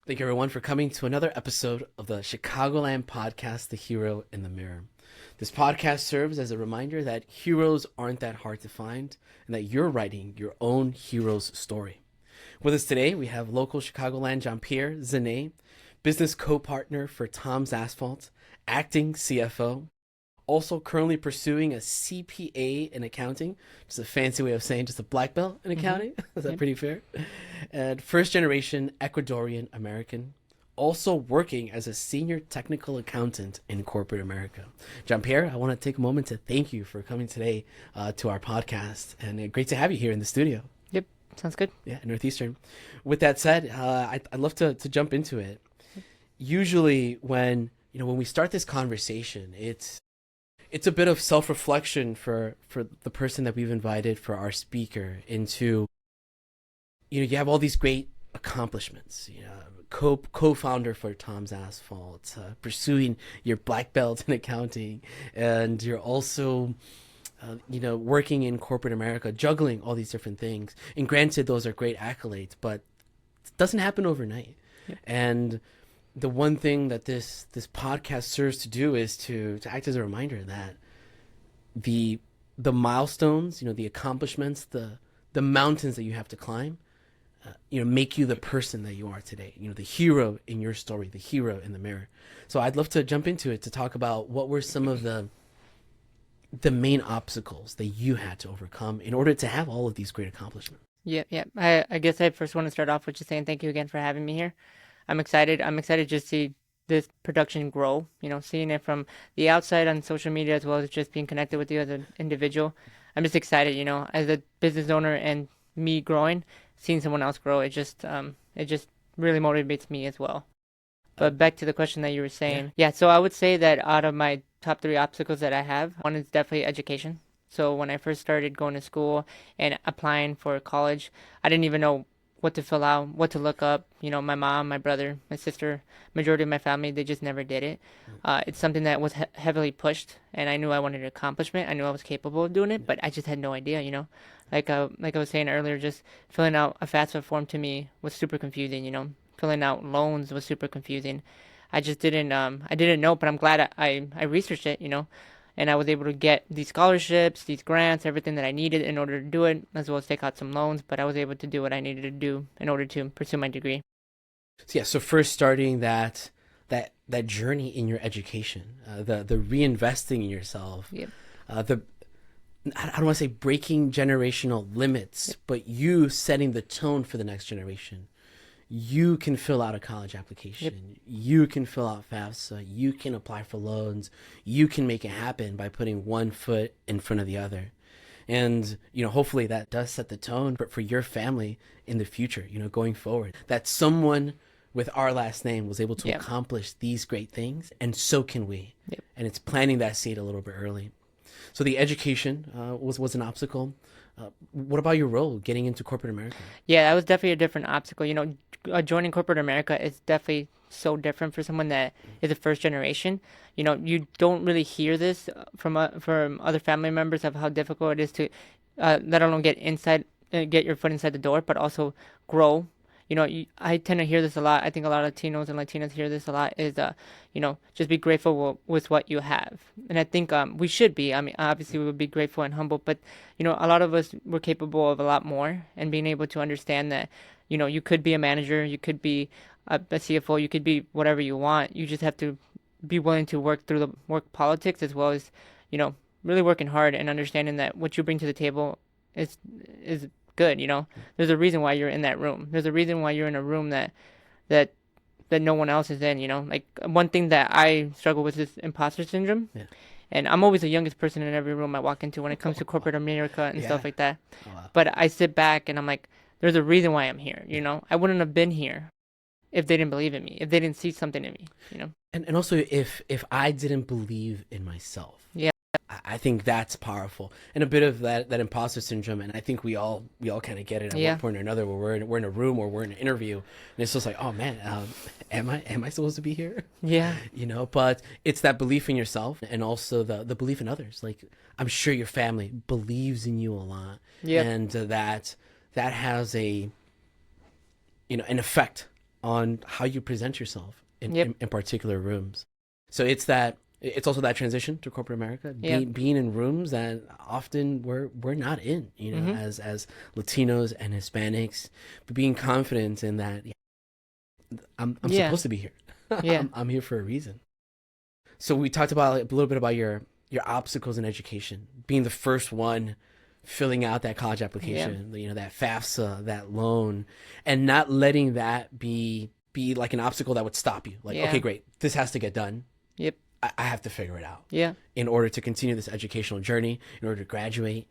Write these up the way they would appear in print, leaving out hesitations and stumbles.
Thank you, everyone, for coming to another episode of the Chicagoland podcast, The Hero in the Mirror. This podcast serves as a reminder that heroes aren't that hard to find and that you're writing your own hero's story. With us today, we have local Chicagoland Jampierr Zhanay, business co-partner for Tom's Asphalt, acting CFO, also currently pursuing a CPA in accounting, just a fancy way of saying just a black belt in accounting. Is that pretty fair? And first generation Ecuadorian American, also working as a senior technical accountant in corporate America. Jampierr, I want to take a moment to thank you for coming today to our podcast, and great to have you here in the studio. Yep, sounds good. Yeah, Northeastern. With that said, I'd love to jump into it. Usually when we start this conversation, it's a bit of self-reflection for the person that we've invited for our speaker into, you have all these great accomplishments, co-founder for Tom's Asphalt, pursuing your black belt in accounting, and you're also, working in corporate America, juggling all these different things. And granted, those are great accolades, but it doesn't happen overnight. Yep. And the one thing that this podcast serves to do is to act as a reminder that the milestones, the accomplishments, the mountains that you have to climb, make you the person that you are today. The hero in your story, the hero in the mirror. So I'd love to jump into it to talk about what were some of the main obstacles that you had to overcome in order to have all of these great accomplishments. Yeah. I guess I first want to start off with just saying thank you again for having me here. I'm excited just to see this production grow, seeing it from the outside on social media as well as just being connected with you as an individual. I'm just excited, as a business owner and me growing, seeing someone else grow, it just really motivates me as well. But back to the question that you were saying. Yeah, so I would say that out of my top 3 obstacles that I have, one is definitely education. So when I first started going to school and applying for college, I didn't even know what to fill out, what to look up. My mom, my brother, my sister, majority of my family, they just never did it. It's something that was heavily pushed, and I knew I wanted to accomplish it. I knew I was capable of doing it, but I just had no idea, Like I was saying earlier, just filling out a FAFSA form to me was super confusing, Filling out loans was super confusing. I just didn't know, but I'm glad I researched it, and I was able to get these scholarships, these grants, everything that I needed in order to do it, as well as take out some loans. But I was able to do what I needed to do in order to pursue my degree. So first starting that journey in your education, the reinvesting in yourself, Yep. I don't want to say breaking generational limits, Yep. but you setting the tone for the next generation. You can fill out a college application. Yep. You can fill out FAFSA. You can apply for loans. You can make it happen by putting one foot in front of the other. And, hopefully that does set the tone for your family in the future, going forward. That someone with our last name was able to Yep. accomplish these great things, and so can we. Yep. And it's planting that seed a little bit early. So the education was an obstacle. What about your role getting into corporate America? Yeah, that was definitely a different obstacle. Joining corporate America is definitely so different for someone that is a first generation. You don't really hear this from other family members of how difficult it is to let alone get your foot inside the door, but also grow. I tend to hear this a lot. I think a lot of Latinos and Latinas hear this a lot is, just be grateful with what you have. And I think we should be. I mean, obviously we would be grateful and humble, but, a lot of us were capable of a lot more, and being able to understand that, you could be a manager, you could be a CFO, you could be whatever you want. You just have to be willing to work through the work politics, as well as, really working hard and understanding that what you bring to the table is good. There's a reason why you're in that room. There's a reason why you're in a room that no one else is in. Like one thing that I struggle with is imposter syndrome. Yeah. And I'm always the youngest person in every room I walk into when it comes to corporate America and stuff like that. Oh, wow. But I sit back and I'm like, there's a reason why I'm here. I wouldn't have been here if they didn't believe in me, if they didn't see something in me. And also if I didn't believe in myself. Yeah. I think that's powerful, and a bit of that imposter syndrome. And I think we all kind of get it at one point or another, where we're in a room or we're in an interview, and it's just like, oh man, am I supposed to be here? Yeah. But it's that belief in yourself, and also the belief in others. Like, I'm sure your family believes in you a lot. Yeah. And that has an effect on how you present yourself Yep. in particular rooms. So it's also that transition to corporate America, Yep. being in rooms that often we're not in, Mm-hmm. as Latinos and Hispanics, but being confident in that, yeah, I'm Yeah. supposed to be here. Yeah. I'm here for a reason. So we talked about a little bit about your obstacles in education, being the first one filling out that college Yeah. application, that FAFSA, that loan, and not letting that be like an obstacle that would stop you. Like, okay, Yeah. great, this has to get done. Yep. I have to figure it out Yeah. in order to continue this educational journey, in order to graduate.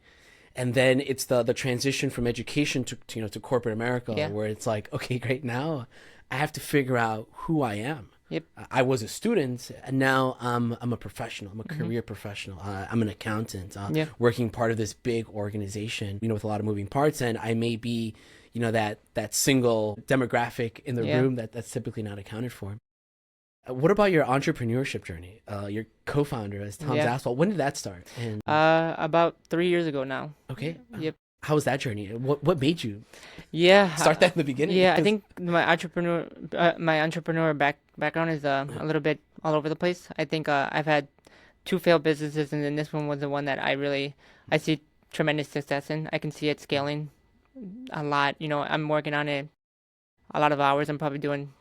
And then it's the transition from education to corporate America, Yeah. where it's like, okay, great, now I have to figure out who I am. Yep. I was a student, and now I'm a professional. I'm a career professional. I'm an accountant, Yeah. working part of this big organization, with a lot of moving parts. And I may be, that single demographic in the Yeah. room that's typically not accounted for. What about your entrepreneurship journey? Your co-founder as Tom's Yeah. Asphalt. When did that start? And About 3 years ago now. okay, Yep. how was that journey? What made you Yeah. start that in the beginning? Yeah, I 'Cause- think my entrepreneur background is a little bit all over the place. I think I've had two failed businesses, and then this one was the one that I see tremendous success in. I can see it scaling a lot. I'm working on it a lot of hours. I'm probably doing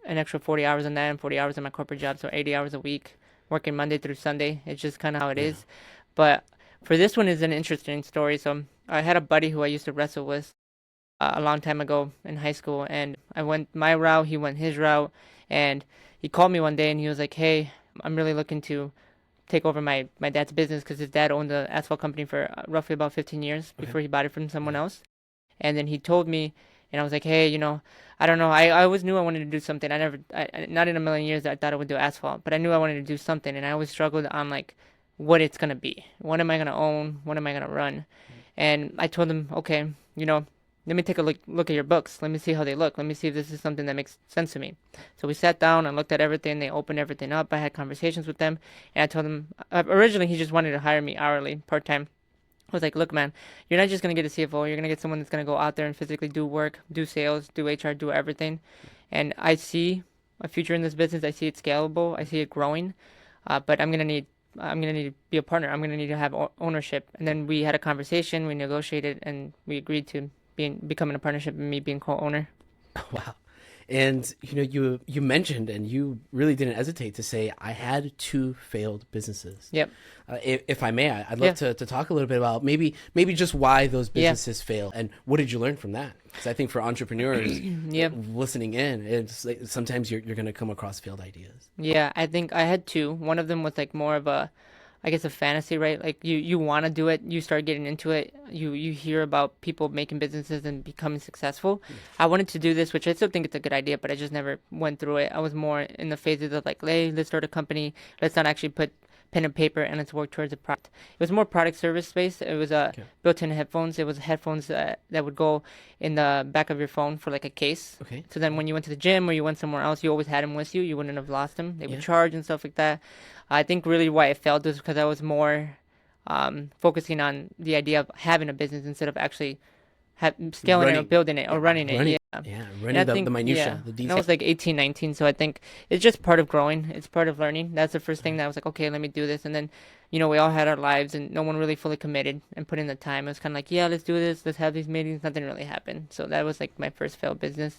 an extra 40 hours on that and 40 hours on my corporate job, so 80 hours a week, working Monday through Sunday. It's just kind of how it is. But for this one is an interesting story. So I had a buddy who I used to wrestle with a long time ago in high school, and I went my route, he went his route, and he called me one day and he was like, "Hey, I'm really looking to take over my dad's business," because his dad owned the asphalt company for roughly about 15 years before he bought it from someone else. And then he told me, and I was like, "Hey, I don't know. I always knew I wanted to do something. Not in a million years I thought I would do asphalt, but I knew I wanted to do something, and I always struggled on like what it's gonna be. What am I gonna own? What am I gonna run?" And I told him, "Okay, let me take a look at your books. Let me see how they look. Let me see if this is something that makes sense to me." So we sat down and looked at everything. They opened everything up. I had conversations with them, and I told them originally he just wanted to hire me hourly, part time. I was like, "Look, man, you're not just gonna get a CFO. You're gonna get someone that's gonna go out there and physically do work, do sales, do HR, do everything." And I see a future in this business. I see it scalable. I see it growing. But I'm gonna need to be a partner. I'm gonna need to have ownership. And then we had a conversation. We negotiated, and we agreed to becoming a partnership and me being co-owner. Wow. And you mentioned, and you really didn't hesitate to say, I had two failed businesses. Yep. If I may, I'd love to talk a little bit about maybe just why those businesses failed, and what did you learn from that? Because I think for entrepreneurs Yep. listening in, it's like sometimes you're going to come across failed ideas. Yeah, I think I had two. One of them was like more of I guess a fantasy, right? Like you want to do it, you start getting into it, you hear about people making businesses and becoming successful. I wanted to do this, which I still think it's a good idea, but I just never went through it. I was more in the phases of like, hey, let's start a company. Let's not actually put pen and paper and let's work towards a product. It was more product service space. It was built-in headphones. It was headphones that would go in the back of your phone for like a case. Okay. So then when you went to the gym or you went somewhere else, you always had them with you. You wouldn't have lost them. They would Yeah. charge and stuff like that. I think really why it failed was because I was more focusing on the idea of having a business instead of actually scaling it or Running. building it or running it. Yeah. Yeah, And running I the think, minutia, yeah. the And I details. was like 18, 19, so I think it's just part of growing. It's part of learning. That's the first thing that I was like, okay, let me do this. And then, we all had our lives and no one really fully committed and put in the time. It was kind of like, yeah, let's do this. Let's have these meetings. Nothing really happened. So that was like my first failed business.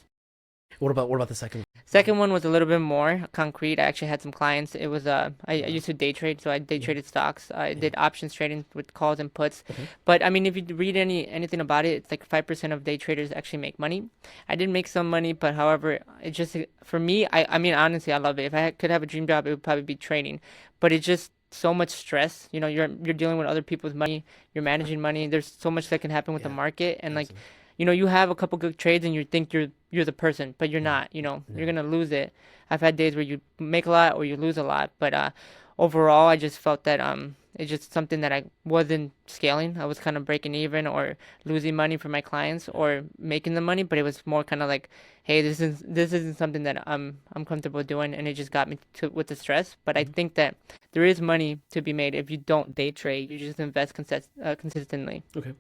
What about the second one? Second one was a little bit more concrete. I actually had some clients. It was I used to day trade, so I day traded stocks. I did options trading with calls and puts. Okay. But I mean, if you read anything about it, it's like 5% of day traders actually make money. I did make some money, but however, it just for me, I mean honestly, I love it. If I could have a dream job, it would probably be trading. But it's just so much stress. You're dealing with other people's money. You're managing money. There's so much that can happen with the market, and like. Absolutely. You have a couple good trades and you think you're the person, but you're not. You're gonna lose it. I've had days where you make a lot or you lose a lot, but overall, I just felt that it's just something that I wasn't scaling. I was kind of breaking even or losing money for my clients or making the money, but it was more kind of like, hey, this isn't something that I'm comfortable doing, and it just got me with the stress. But I think that there is money to be made if you don't day trade. You just invest consistently. Okay.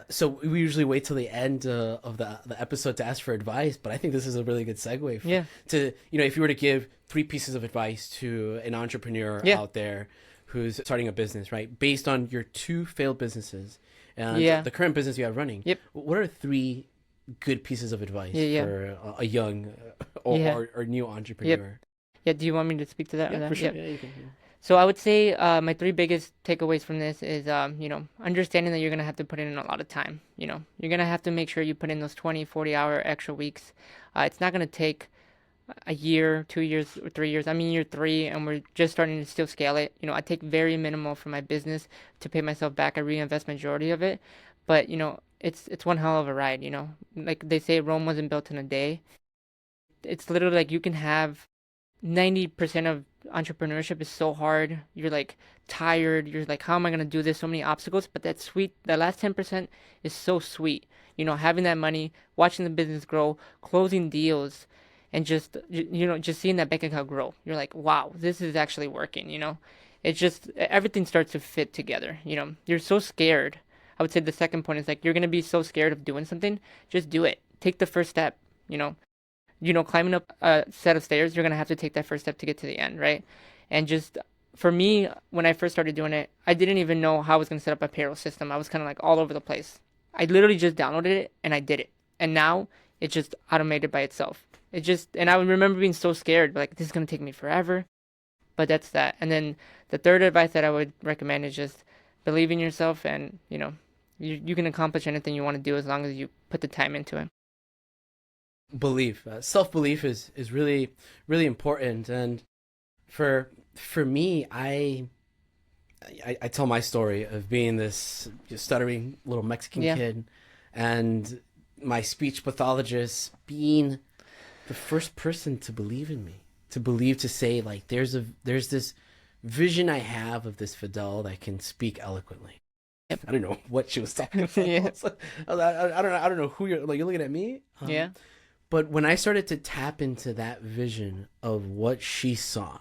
So we usually wait till the end of the episode to ask for advice, but I think this is a really good segue Yeah. to, if you were to give three pieces of advice to an entrepreneur Yeah. out there who's starting a business, right? Based on your two failed businesses and Yeah. the current business you have running. Yep. What are three good pieces of advice Yeah. for a young or, Yeah. or new entrepreneur? Yeah. Do you want me to speak to that? Yeah, or for sure. Yep. Yeah, you can. So I would say my three biggest takeaways from this is, understanding that you're going to have to put in a lot of time. You're going to have to make sure you put in those 20, 40-hour extra weeks. It's not going to take a year, 2 years, or 3 years. I'm in year 3, and we're just starting to still scale it. I take very minimal for my business to pay myself back. I reinvest majority of it. But, it's one hell of a ride, Like they say, Rome wasn't built in a day. It's literally like you can have 90% of entrepreneurship is so hard. You're like tired. You're like, how am I going to do this? So many obstacles. But that's sweet. That last 10% is so sweet. Having that money, watching the business grow, closing deals, and just seeing that bank account grow. You're like, wow, this is actually working. It's just everything starts to fit together. You're so scared. I would say the second point is like, you're going to be so scared of doing something. Just do it. Take the first step, climbing up a set of stairs, you're going to have to take that first step to get to the end, right? And just for me, when I first started doing it, I didn't even know how I was going to set up a payroll system. I was kind of like all over the place. I literally just downloaded it and I did it. And now it's just automated by itself. And I remember being so scared, like, this is going to take me forever. But that's that. And then the third advice that I would recommend is just believe in yourself, and, you can accomplish anything you want to do as long as you put the time into it. Belief, self-belief is really, really important. And for me, I tell my story of being this stuttering little Mexican kid, and my speech pathologist being the first person to believe in me, to say, like, there's this vision I have of this Fidel that can speak eloquently. Yep. I don't know what she was talking about. Yeah. I don't know who you're looking at me. Yeah. But when I started to tap into that vision of what she saw,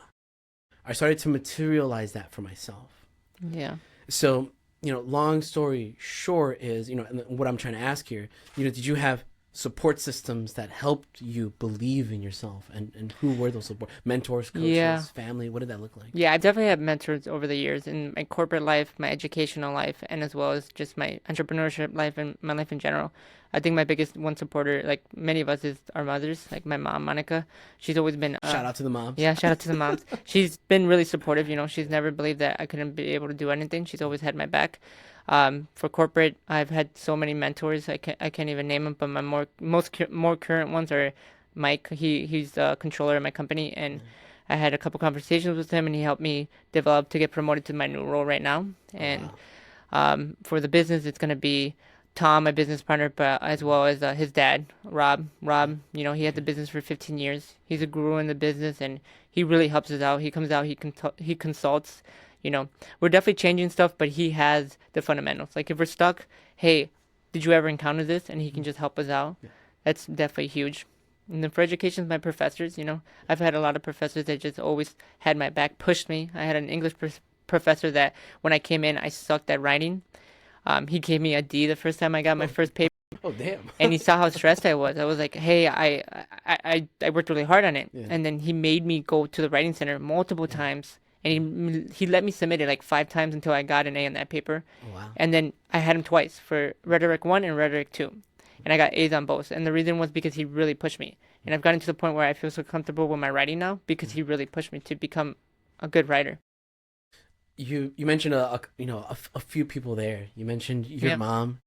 I started to materialize that for myself. Yeah. So, long story short is, and what I'm trying to ask here, did you have support systems that helped you believe in yourself? And who were those support? Mentors, coaches, family? What did that look like? Yeah, I've definitely had mentors over the years in my corporate life, my educational life, and as well as just my entrepreneurship life and my life in general. I think my biggest one supporter, like many of us, is our mothers. Like my mom, Monica. She's always been... shout out to the moms. Yeah, shout out to the moms. She's been really supportive. She's never believed that I couldn't be able to do anything. She's always had my back. For corporate, I've had so many mentors. I can't even name them, but my more current ones are Mike. He's the controller of my company, and I had a couple conversations with him, and he helped me develop to get promoted to my new role right now. And for the business, it's gonna be Tom, my business partner, but as well as his dad, Rob. He had the business for 15 years. He's a guru in the business, and he really helps us out. He comes out, he consults. We're definitely changing stuff, but he has the fundamentals. Like if we're stuck, hey, did you ever encounter this? And he can just help us out. Yeah. That's definitely huge. And then for education, my professors, I've had a lot of professors that just always had my back, pushed me. I had an English professor that when I came in, I sucked at writing. He gave me a D the first time I got my first paper. Oh, damn. And he saw how stressed I was. I was like, hey, I worked really hard on it. Yeah. And then he made me go to the writing center multiple times. And he let me submit it like 5 times until I got an A on that paper. Oh, wow. And then I had him twice for Rhetoric 1 and Rhetoric 2. And I got A's on both. And the reason was because he really pushed me. And I've gotten to the point where I feel so comfortable with my writing now because he really pushed me to become a good writer. You mentioned a few people there. You mentioned your mom.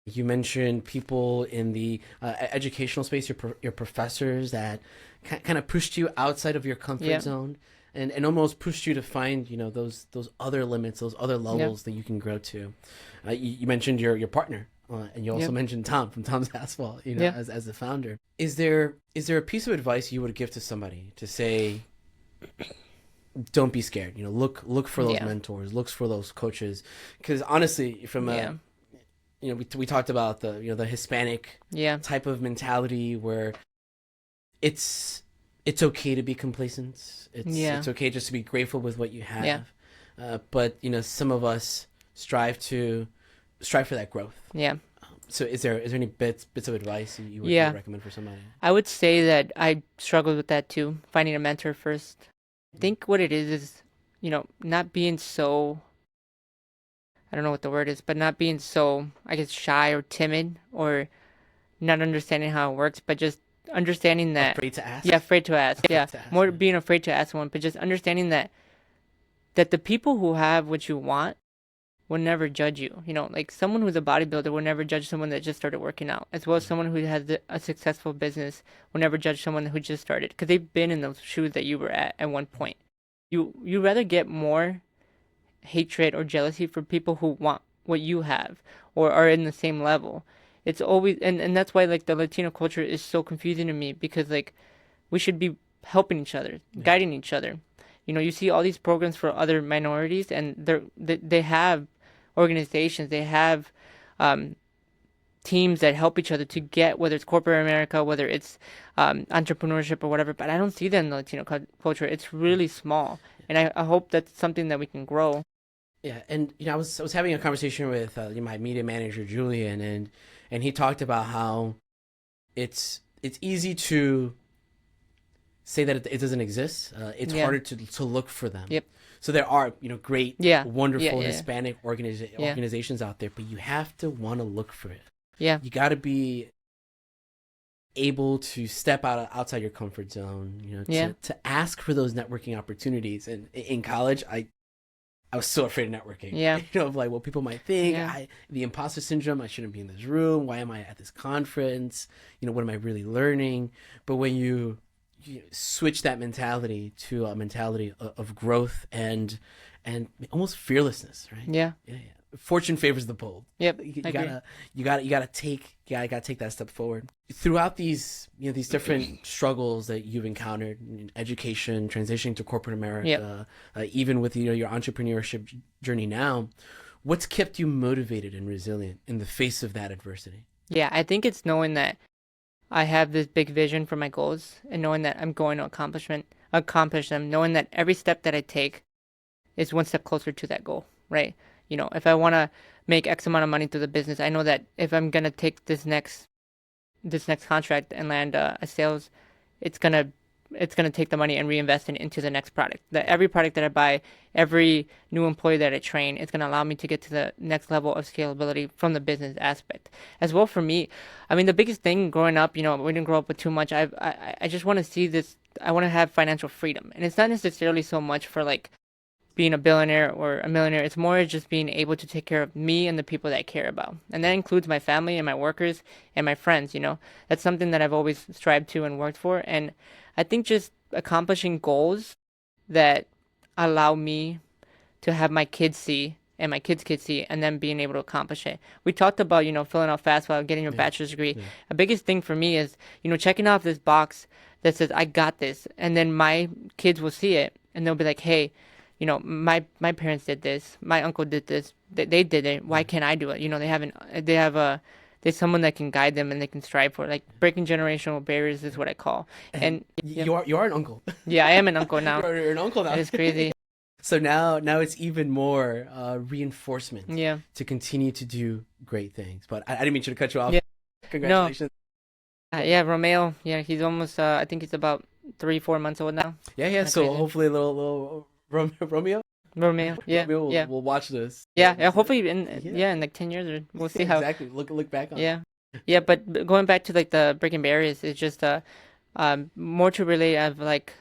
You mentioned people in the educational space, your professors that kind of pushed you outside of your comfort zone. And almost pushed you to find, those other limits, those other levels that you can grow to. You mentioned your partner, and you also mentioned Tom from Tom's Asphalt, as the founder. Is there a piece of advice you would give to somebody to say, don't be scared, look for those mentors, look for those coaches? Because honestly, from we talked about the Hispanic type of mentality where it's okay to be complacent. It's okay just to be grateful with what you have. But some of us strive to strive for that growth. Yeah. So is there any bits of advice you Yeah. would recommend for somebody? I would say that I struggled with that too, finding a mentor first. I think what it is, not being so, I don't know what the word is, but not being so, I guess, shy or timid or not understanding how it works, but just understanding that, Afraid to ask? yeah, afraid to ask, yeah, to ask, more yeah. being afraid to ask someone, but just understanding that the people who have what you want will never judge you. Like someone who's a bodybuilder will never judge someone that just started working out, as well as someone who has a successful business will never judge someone who just started because they've been in those shoes that you were at one point. You rather get more hatred or jealousy for people who want what you have or are in the same level. It's always and that's why like the Latino culture is so confusing to me because like we should be helping each other, guiding each other. You see all these programs for other minorities, and they have organizations, they have teams that help each other to get, whether it's corporate America, whether it's entrepreneurship or whatever. But I don't see that in the Latino culture. It's really small, and I hope that's something that we can grow. Yeah, and I was having a conversation with my media manager Julian, and he talked about how it's easy to say that it doesn't exist. It's harder to look for them. Yep. So there are great, wonderful Hispanic organizations out there, but you have to want to look for it. Yeah. You got to be able to step outside your comfort zone. To ask for those networking opportunities. And in college, I was so afraid of networking. Yeah. Of like what people might think. Yeah. The imposter syndrome. I shouldn't be in this room. Why am I at this conference? What am I really learning? But when you switch that mentality to a mentality of growth and almost fearlessness, right? Yeah. Fortune favors the bold. Yep. You gotta take that step forward. Throughout these these different struggles that you've encountered in education, transitioning to corporate America, even with your entrepreneurship journey now, what's kept you motivated and resilient in the face of that adversity? Yeah, I think it's knowing that I have this big vision for my goals and knowing that I'm going to accomplish them, knowing that every step that I take is one step closer to that goal, right? If I want to make X amount of money through the business, I know that if I'm going to take this next contract and land a sales, it's going to take the money and reinvest it into the next product. That every product that I buy, every new employee that I train, it's going to allow me to get to the next level of scalability from the business aspect. As well for me, I mean, the biggest thing growing up, we didn't grow up with too much. I just want to see this. I want to have financial freedom. And it's not necessarily so much for like being a billionaire or a millionaire. It's more just being able to take care of me and the people that I care about. And that includes my family and my workers and my friends, That's something that I've always strived to and worked for. And I think just accomplishing goals that allow me to have my kids see and my kids' kids see and then being able to accomplish it. We talked about, filling out FAFSA, getting your bachelor's degree. Yeah. The biggest thing for me is, checking off this box that says, I got this. And then my kids will see it and they'll be like, hey, my parents did this. My uncle did this. They did it. Why can't I do it? There's someone that can guide them and they can strive for it. Like breaking generational barriers is what I call. And you are an uncle. Yeah, I am an uncle now. You're an uncle now. It's crazy. So now it's even more reinforcement. Yeah. To continue to do great things. But I didn't mean to cut you off. Yeah. Congratulations. No. Yeah, Romeo. Yeah, he's almost. I think he's about 3-4 months old now. Yeah. That's so crazy. Hopefully a little Romeo. Yeah. Romeo will watch this. Yeah. Hopefully in like 10 years we'll see how. Exactly. Look back on. Yeah. Yeah, but going back to like the breaking barriers, it's just more to relate of like,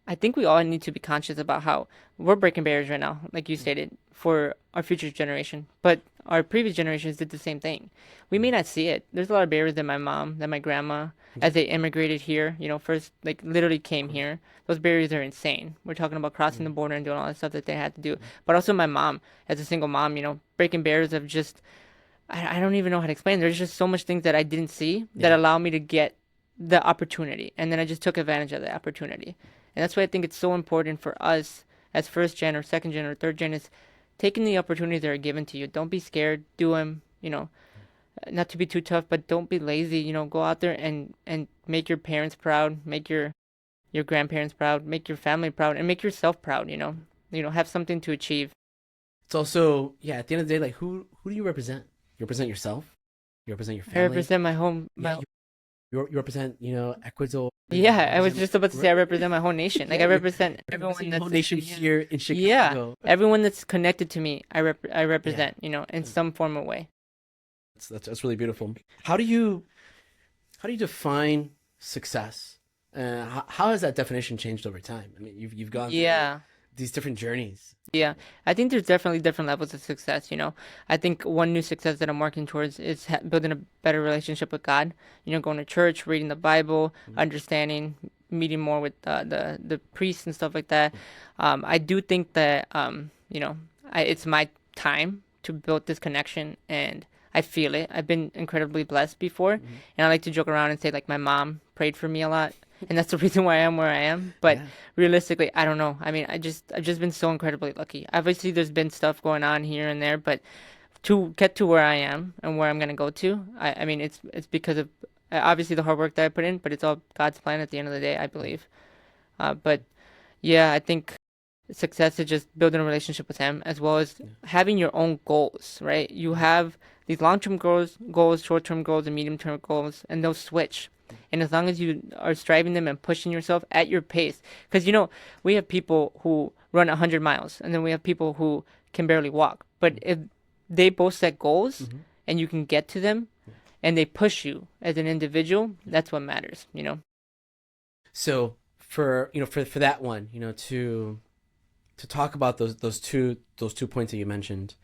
I think we all need to be conscious about how we're breaking barriers right now, like you stated, for our future generation. But our previous generations did the same thing. We may not see it. There's a lot of barriers that my mom, that my grandma, as they immigrated here, first like literally came here. Those barriers are insane. We're talking about crossing the border and doing all that stuff that they had to do. But also my mom, as a single mom, breaking barriers of just, I don't even know how to explain. There's just so much things that I didn't see that allow me to get the opportunity. And then I just took advantage of the opportunity. And that's why I think it's so important for us as first gen or second gen or third gen is taking the opportunities that are given to you. Don't be scared. Do them, not to be too tough, but don't be lazy. Go out there and make your parents proud, make your grandparents proud, make your family proud, and make yourself proud, have something to achieve. It's also, at the end of the day, like who do you represent? You represent yourself. You represent your I family. represent my home. Yeah, you represent, Ecuador. You Yeah, I was just about to say I right? represent my whole nation. Like Yeah, I you represent everyone represent your that's whole nation yeah. here in Yeah, Chicago. everyone that's connected to me, I Yeah, represent, in some form or way. that's really beautiful. How do you define success? How has that definition changed over time? I mean, you've gone through Yeah. these different journeys. Yeah, I think there's definitely different levels of success. I think one new success that I'm working towards is building a better relationship with God. Going to church, reading the Bible, Mhm. understanding, meeting more with the priests and stuff like that. I do think that it's my time to build this connection, and I feel it. I've been incredibly blessed before, Mhm. and I like to joke around and say like my mom prayed for me a lot, and that's the reason why I am where I am. But Yeah. realistically, I don't know. I mean, I've just been so incredibly lucky. Obviously, there's been stuff going on here and there, but to get to where I am and where I'm gonna go to, I mean, it's because of obviously the hard work that I put in, but it's all God's plan at the end of the day, I believe. But yeah, I think success is just building a relationship with Him as well as having your own goals, right? You have these long-term goals, short-term goals, and medium-term goals, and those switch. And as long as you are striving them and pushing yourself at your pace, because we have people who run 100 miles, and then we have people who can barely walk. But if they both set goals Mhm. and you can get to them, and they push you as an individual, that's what matters. So for that one, to talk about those two points that you mentioned,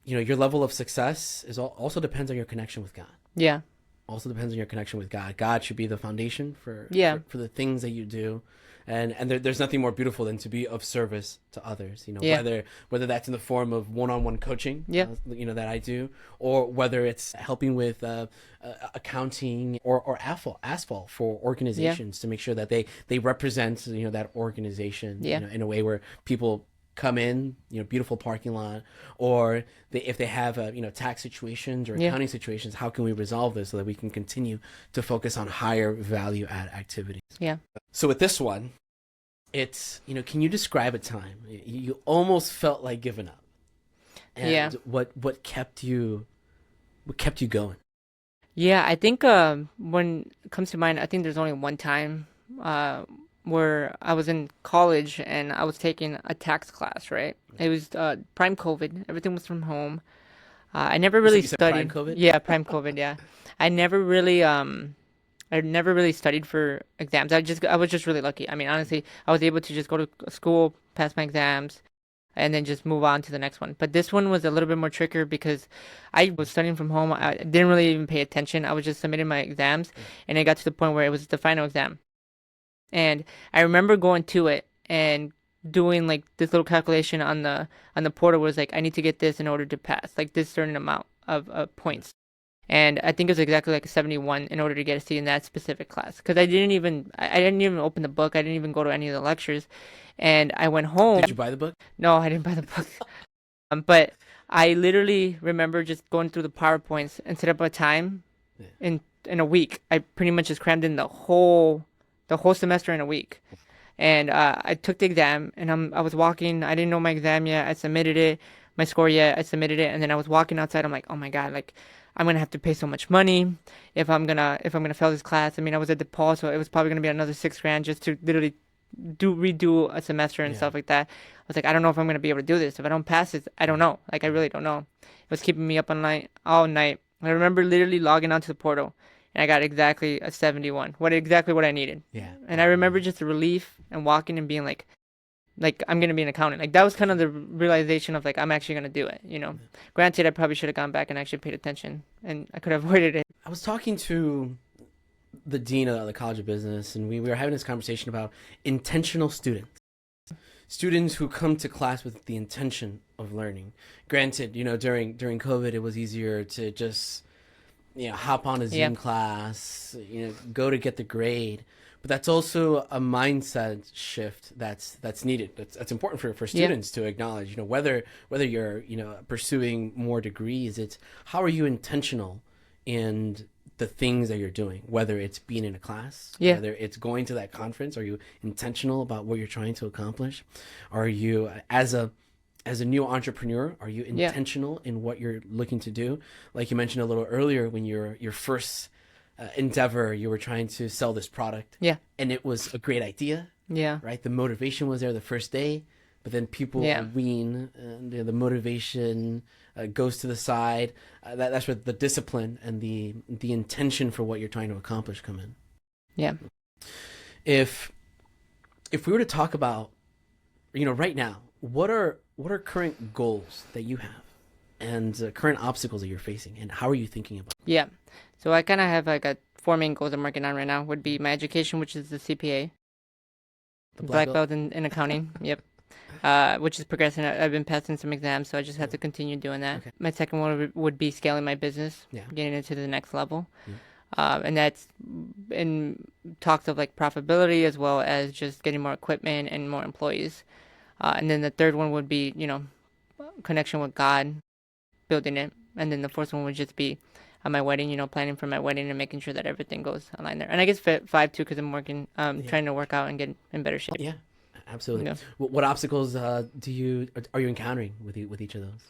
your level of success also depends on your connection with God. Yeah, Also depends on your connection with God. God should be the foundation for yeah, for the things that you do, and there's nothing more beautiful than to be of service to others. yeah, Whether that's in the form of one-on-one coaching, yeah, that I do, or whether it's helping with accounting or asphalt for yeah, organizations to make sure that they represent that organization yeah, in a way where people come in, beautiful parking lot, or if they have tax situations or yeah. accounting situations, how can we resolve this so that we can continue to focus on higher value add activities? Yeah. So with this one, it's can you describe a time you almost felt like giving up, Yeah. and what kept you going? Yeah, I think when it comes to mind, I think there's only one time uh, where I was in college and I was taking a tax class, right? It was prime COVID. Everything was from home. I never You said really you said prime studied. COVID. Yeah, prime COVID, yeah. I never really I never really studied for exams. I was just really lucky. I mean, honestly, I was able to just go to school, pass my exams, and then just move on to the next one. But this one was a little bit more trickier because I was studying from home. I didn't really even pay attention. I was just submitting my exams, and it got to the point where it was the final exam. And I remember going to it and doing like this little calculation on the portal was like I need to get this in order to pass, like this certain amount of points. And I think it was exactly like a 71 in order to get a seat in that specific class. Because I didn't even open the book. I didn't even go to any of the lectures. And I went Did home. you buy the book? No, I didn't buy the book. But I literally remember just going through the PowerPoints and set up a time Yeah. in a week. I pretty much just crammed in the whole semester in a week. And I took the exam, and I was walking. I didn't know my exam yet. I submitted it, my score yet. I submitted it, and then I was walking outside. I'm like, oh my God, like I'm gonna have to pay so much money if I'm gonna fail this class. I mean, I was at DePaul, so it was probably gonna be another $6,000 just to literally redo a semester and Yeah. stuff like that. I was like, I don't know if I'm gonna be able to do this. If I don't pass this, I don't know. Like I really don't know. It was keeping me up all night. I remember literally logging onto the portal, and I got exactly a 71. Exactly what I needed. Yeah. And I remember just the relief and walking and being like I'm gonna be an accountant. Like that was kind of the realization of like I'm actually gonna do it. Granted, I probably should have gone back and actually paid attention, and I could have avoided it. I was talking to the dean of the College of Business, and we were having this conversation about intentional students who come to class with the intention of learning. Granted, during COVID, it was easier to just hop on a Yeah, Zoom class, go to get the grade. But that's also a mindset shift that's needed. That's important for yeah, students to acknowledge. Whether you're pursuing more degrees, it's how are you intentional in the things that you're doing. Whether it's being in a class, yeah, whether it's going to that conference, are you intentional about what you're trying to accomplish? Are you as a as a new entrepreneur, are you Yeah. intentional in what you're looking to do? Like you mentioned a little earlier, when your first endeavor, you were trying to sell this product, Yeah. and it was a great idea, Yeah. right? The motivation was there the first day, but then people Yeah. wean, and the motivation goes to the side. That's where the discipline and the intention for what you're trying to accomplish come in. Yeah. If we were to talk about, right now, what are current goals that you have, and current obstacles that you're facing, and how are you thinking about Yeah. So I kind of have like 4 main goals I'm working on right now. Would be my education, which is the CPA, the black belt in accounting. Yep. Which is progressing. I've been passing some exams, so I just have to continue doing that. Okay. My second one would be scaling my business, Yeah. getting it to the next level. Yeah. And that's in talks of like profitability as well as just getting more equipment and more employees. And then the third one would be, connection with God, building it. And then the fourth one would just be my wedding, planning for my wedding and making sure that everything goes aligned there. And I guess five too, because I'm working, trying to work out and get in better shape. Yeah, absolutely. Yeah. What obstacles are you encountering with each of those?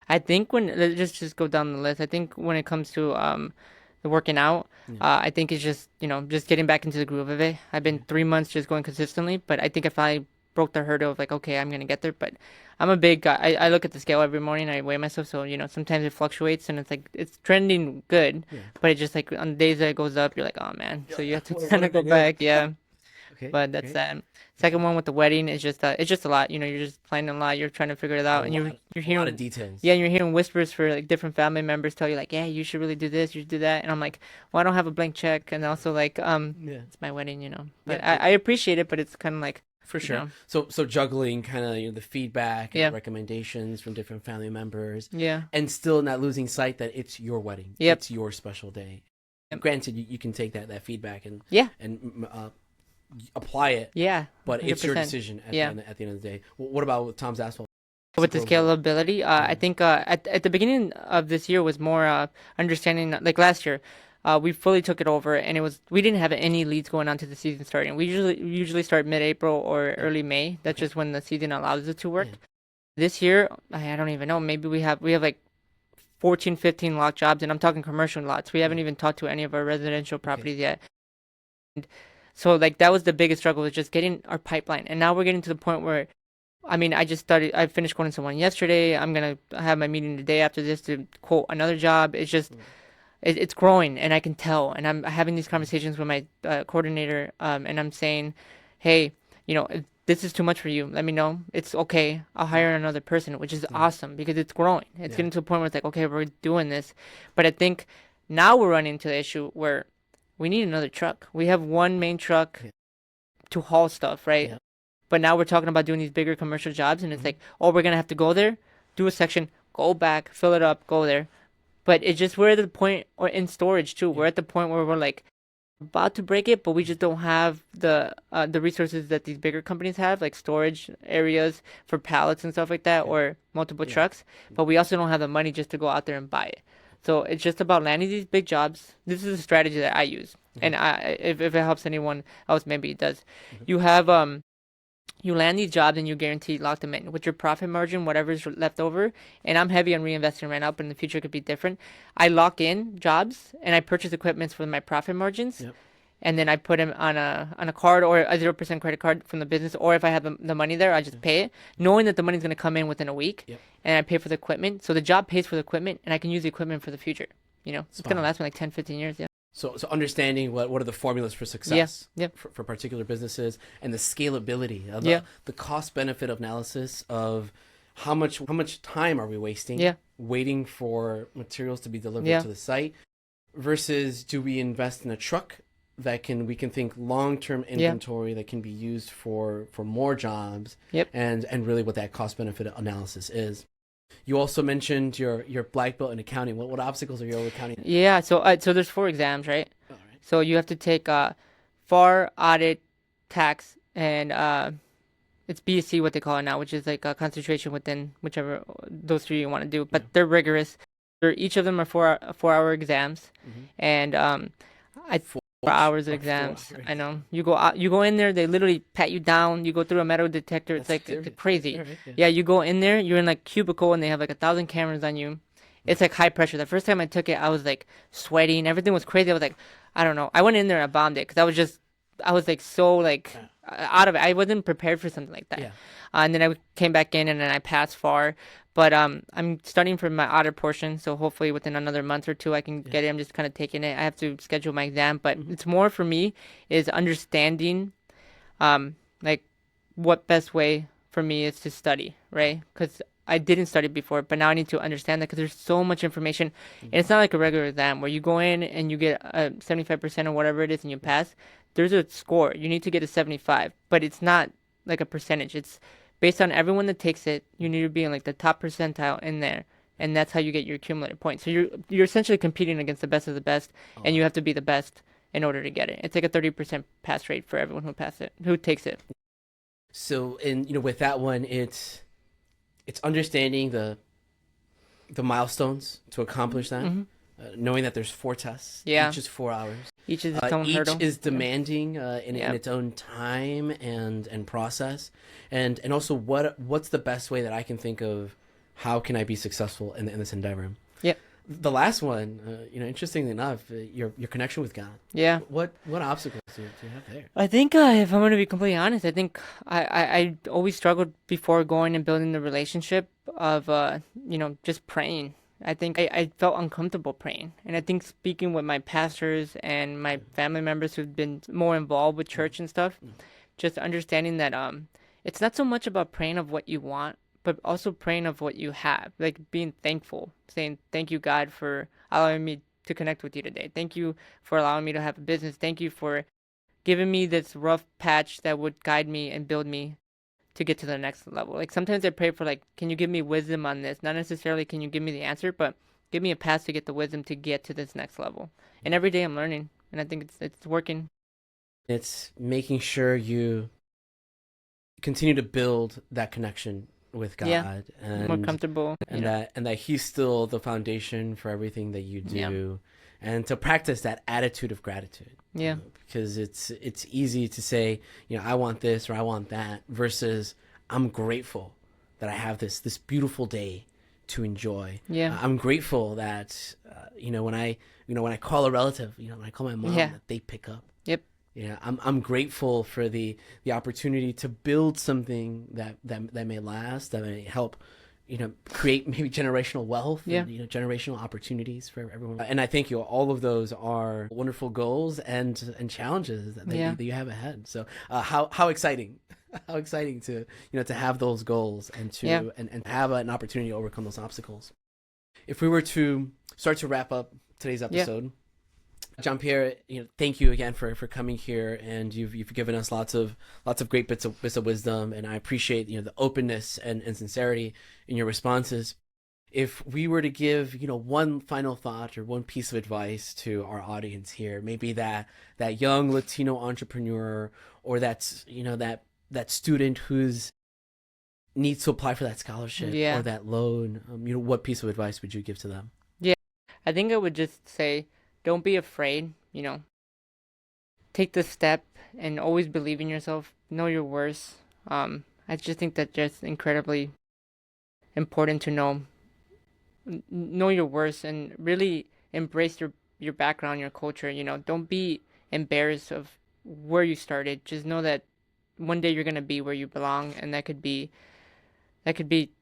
I think let's just go down the list. I think when it comes to the working out, I think it's just just getting back into the groove of it. I've been 3 months just going consistently, but I think if I broke the hurdle of like, okay, I'm gonna get there. But I'm a big guy. I look at the scale every morning. I weigh myself, so sometimes it fluctuates and it's like it's trending good, but it just like on days that it goes up, you're like, oh man. So you have to kind of go back, yeah. Okay. But that's that. Second one with the wedding is just it's just a lot. You're just planning a lot. You're trying to figure it out, and you're hearing a lot of details. Yeah, and you're hearing whispers for like different family members tell you like, yeah, you should really do this, you should do that, and I'm like, well, I don't have a blank check, and also like, it's my wedding, But I appreciate it, but it's kind of like for sure. So juggling kind of the feedback and recommendations from different family members, and still not losing sight that it's your wedding, it's your special day. Granted, you can take that feedback and apply it, but 100%. It's your decision at the end of the day. What about with Tom's Asphalt? With the scalability, I think at the beginning of this year was more understanding. Like last year, we fully took it over, and we didn't have any leads going on to the season starting. We usually start mid-April or early May. That's just when the season allows it to work. This year, I don't even know. Maybe we have like 14, 15 lot jobs, and I'm talking commercial lots. We haven't even talked to any of our residential properties yet. And so like that was the biggest struggle, was just getting our pipeline. And now we're getting to the point where, I finished quoting someone yesterday. I'm going to have my meeting the day after this to quote another job. It's just, it's growing, and I can tell. And I'm having these conversations with my coordinator, and I'm saying, hey, if this is too much for you, let me know. It's okay. I'll hire another person, which is awesome because it's growing. It's getting to a point where it's like, okay, we're doing this. But I think now we're running into the issue where we need another truck. We have one main truck to haul stuff, right? Yeah. But now we're talking about doing these bigger commercial jobs, and it's like, oh, we're going to have to go there, do a section, go back, fill it up, go there. But it's just, we're at the point, or in storage too, we're at the point where we're like about to break it, but we just don't have the resources that these bigger companies have, like storage areas for pallets and stuff like that, or multiple trucks. But we also don't have the money just to go out there and buy it. So it's just about landing these big jobs. This is a strategy that I use. And if it helps anyone else, maybe it does. You have, you land these jobs and you guarantee lock them in with your profit margin, whatever's left over. And I'm heavy on reinvesting right now, but in the future it could be different. I lock in jobs and I purchase equipment for my profit margins. And then I put them on a card or a 0% credit card from the business. Or if I have the money there, I just pay it, knowing that the money's going to come in within a week. And I pay for the equipment. So the job pays for the equipment, and I can use the equipment for the future. It's going to last me like 10, 15 years. So understanding what are the formulas for success Yeah. for particular businesses, and the scalability of the cost benefit analysis of how much time are we wasting waiting for materials to be delivered to the site, versus do we invest in a truck that we can think long-term inventory that can be used for more jobs, and really what that cost benefit analysis is. You also mentioned your black belt in accounting. What obstacles are you overcoming? Yeah, so there's 4 exams, right? All right. So you have to take FAR, audit, tax, and it's BSc, what they call it now, which is like a concentration within whichever those 3 you want to do. But they're rigorous. Each of them are 4-hour exams, and 4 hours of Or exams. 4 hours. I know. You go out, you go in there, they literally pat you down. You go through a metal detector. It's That's like it's serious. crazy. All right, yeah. Yeah, you go in there, you're in like cubicle and they have like 1,000 cameras on you. It's like high pressure. The first time I took it, I was like sweating. Everything was crazy. I was like, I don't know. I went in there and I bombed it because I was like so like Yeah. out of it. I wasn't prepared for something like that. Yeah. And then I came back in and then I passed far. But I'm studying for my audit portion, so hopefully within another month or two I can get it. I'm just kind of taking it. I have to schedule my exam, but it's more for me is understanding, like what best way for me is to study, right? Because I didn't study before, but now I need to understand that because there's so much information, and it's not like a regular exam where you go in and you get 75% or whatever it is and you pass. There's a score. You need to get a 75, but it's not like a percentage. It's based on everyone that takes it. You need to be in like the top percentile in there, and that's how you get your accumulated points. So you're essentially competing against the best of the best, and you have to be the best in order to get it. It's like a 30% pass rate for everyone who takes it. So, and with that one, it's understanding the milestones to accomplish that, knowing that there's 4 tests. Yeah. Each is 4 hours. Each is its own Each hurdle. is demanding in its own time and process, and also what's the best way that I can think of, how can I be successful in this endeavor? Yep. The last one, interestingly enough, your connection with God. Yeah. What obstacles do you have there? I think if I'm going to be completely honest, I think I always struggled before going and building the relationship of just praying. I think I felt uncomfortable praying. And I think speaking with my pastors and my family members who've been more involved with church and stuff, just understanding that it's not so much about praying of what you want, but also praying of what you have, like being thankful, saying, thank you, God, for allowing me to connect with you today. Thank you for allowing me to have a business. Thank you for giving me this rough patch that would guide me and build me to get to the next level. Like sometimes I pray for like, can you give me wisdom on this? Not necessarily can you give me the answer, but give me a path to get the wisdom to get to this next level. And every day I'm learning, and I think it's working. It's making sure you continue to build that connection with God, and More comfortable, and that He's still the foundation for everything that you do, and to practice that attitude of gratitude. Yeah. Because it's easy to say, I want this or I want that, versus I'm grateful that I have this beautiful day to enjoy. Yeah. I'm grateful that when I call a relative, when I call my mom, that they pick up. Yep. Yeah, I'm grateful for the opportunity to build something that may last, that may help, create maybe generational wealth, and, generational opportunities for everyone. And I think all of those are wonderful goals and challenges that you have ahead. So how exciting, how exciting to to have those goals and to and have an opportunity to overcome those obstacles. If we were to start to wrap up today's episode. Jampierr, thank you again for coming here, and you've given us lots of great bits of wisdom, and I appreciate the openness and sincerity in your responses. If we were to give one final thought or one piece of advice to our audience here, maybe that young Latino entrepreneur, or that student who's needs to apply for that scholarship or that loan, what piece of advice would you give to them? Yeah, I think I would just say, don't be afraid, take the step and always believe in yourself. Know your worth. I just think that's just incredibly important to know your worth and really embrace your background, your culture. Don't be embarrassed of where you started. Just know that one day you're going to be where you belong, and that could be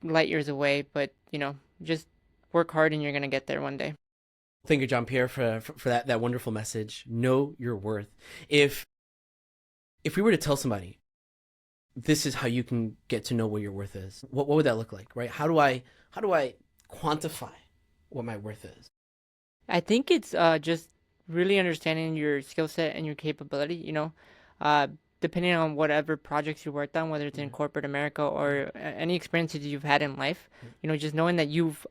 light years away, but just work hard and you're going to get there one day. Thank you, Jampierr, for that wonderful message. Know your worth. If we were to tell somebody, this is how you can get to know what your worth is, what would that look like, right? How do I quantify what my worth is? I think it's just really understanding your skill set and your capability. Depending on whatever projects you worked on, whether it's in corporate America or any experiences you've had in life, just knowing that you've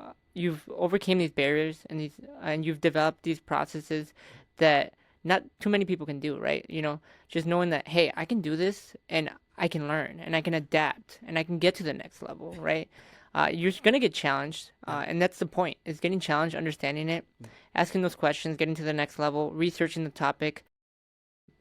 overcame these barriers and you've developed these processes that not too many people can do, right? Just knowing that, hey, I can do this and I can learn and I can adapt and I can get to the next level, right? You're going to get challenged, and that's the point, is getting challenged, understanding it, asking those questions, getting to the next level, researching the topic,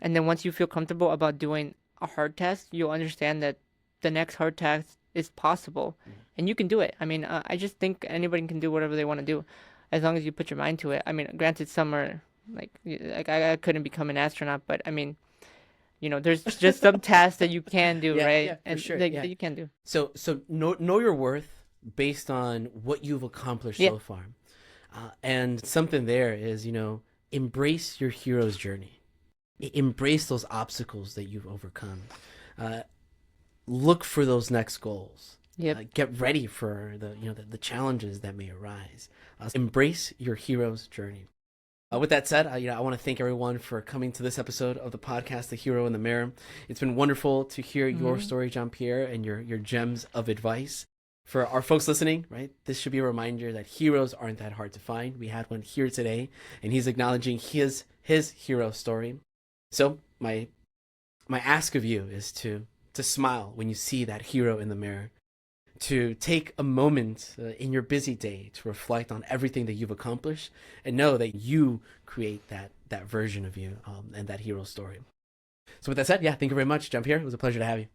And then once you feel comfortable about doing a hard task, you'll understand that the next hard task is possible and you can do it. I mean, I just think anybody can do whatever they want to do as long as you put your mind to it. I mean, granted, some are like I couldn't become an astronaut, but I mean, there's just some tasks that you can do, right? Yeah, for And sure. that Yeah. you can do. So know your worth based on what you've accomplished so far. And something there is, embrace your hero's journey. Embrace those obstacles that you've overcome. Look for those next goals. Yep. Get ready for the challenges that may arise. Embrace your hero's journey. With that said, I want to thank everyone for coming to this episode of the podcast, The Hero in the Mirror. It's been wonderful to hear your story, Jampierr, and your gems of advice. For our folks listening, right, this should be a reminder that heroes aren't that hard to find. We had one here today, and he's acknowledging his hero story. So my ask of you is to smile when you see that hero in the mirror, to take a moment in your busy day to reflect on everything that you've accomplished and know that you create that version of you and that hero story. So with that said, thank you very much, Jampierr. It was a pleasure to have you.